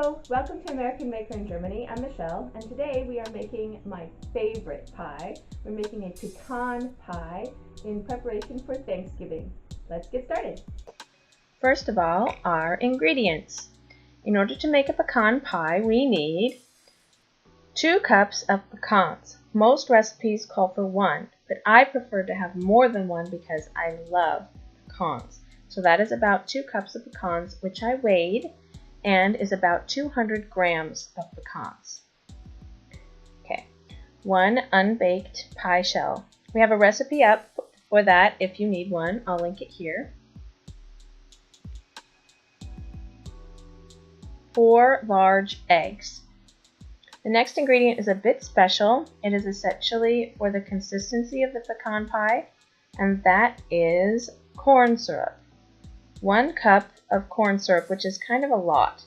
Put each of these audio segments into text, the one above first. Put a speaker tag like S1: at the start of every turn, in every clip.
S1: Hello, welcome to American Maker in Germany. I'm Michelle, and today we are making my favorite pie. We're making a pecan pie in preparation for Thanksgiving. Let's get started.
S2: First of all, our ingredients. In order to make a pecan pie, we need 2 cups of pecans. Most recipes call for 1, but I prefer to have more than 1 because I love pecans. So that is about 2 cups of pecans, which I weighed, and is about 200 grams of pecans. Okay, 1 unbaked pie shell. We have a recipe up for that if you need one. I'll link it here. 4 large eggs. The next ingredient is a bit special. It is essentially for the consistency of the pecan pie, and that is corn syrup. 1 cup of corn syrup, which is kind of a lot.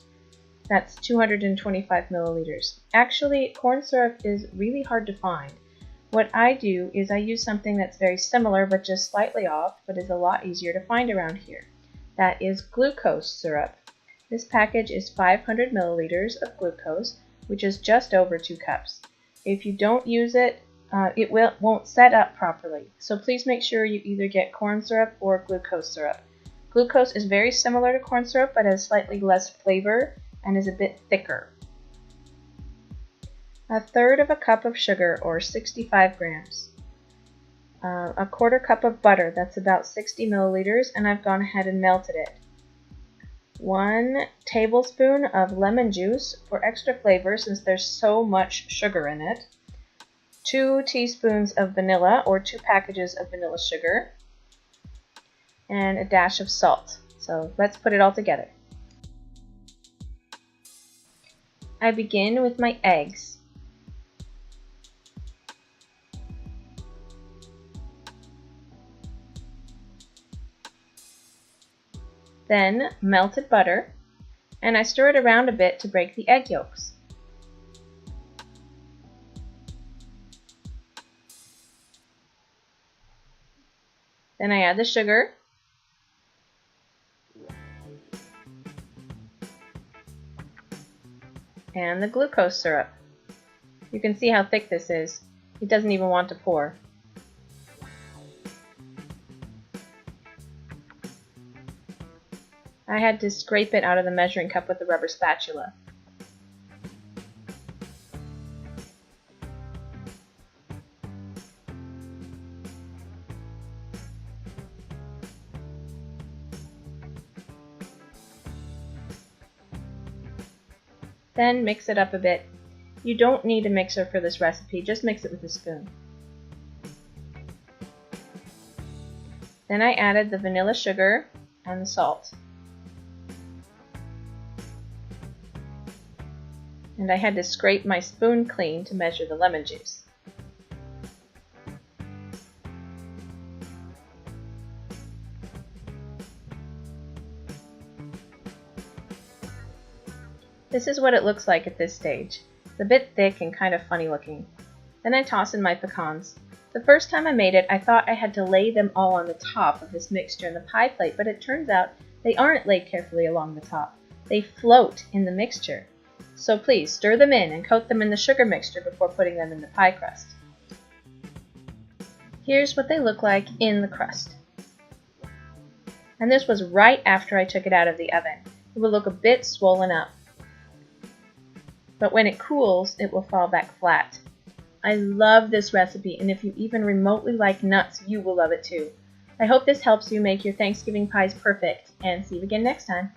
S2: That's 225 milliliters. Actually, corn syrup is really hard to find. What I do is I use something that's very similar but just slightly off, but is a lot easier to find around here. That is glucose syrup. This package is 500 milliliters of glucose, which is just over 2 cups. If you don't use it, it won't set up properly. So please make sure you either get corn syrup or glucose syrup. Glucose is very similar to corn syrup but has slightly less flavor and is a bit thicker. 1/3 cup of sugar, or 65 grams. 1/4 cup of butter, that's about 60 milliliters, and I've gone ahead and melted it. 1 tablespoon of lemon juice for extra flavor since there's so much sugar in it. 2 teaspoons of vanilla, or 2 packages of vanilla sugar. And a dash of salt. So let's put it all together. I begin with my eggs. Then melted butter, and I stir it around a bit to break the egg yolks. Then I add the sugar. And the glucose syrup. You can see how thick this is. It doesn't even want to pour. I had to scrape it out of the measuring cup with a rubber spatula. Then mix it up a bit. You don't need a mixer for this recipe, just mix it with a spoon. Then I added the vanilla sugar and the salt. And I had to scrape my spoon clean to measure the lemon juice. This is what it looks like at this stage. It's a bit thick and kind of funny looking. Then I toss in my pecans. The first time I made it, I thought I had to lay them all on the top of this mixture in the pie plate, but it turns out they aren't laid carefully along the top. They float in the mixture. So please stir them in and coat them in the sugar mixture before putting them in the pie crust. Here's what they look like in the crust. And this was right after I took it out of the oven. It will look a bit swollen up. But when it cools, it will fall back flat. I love this recipe, and if you even remotely like nuts, you will love it too. I hope this helps you make your Thanksgiving pies perfect, and see you again next time.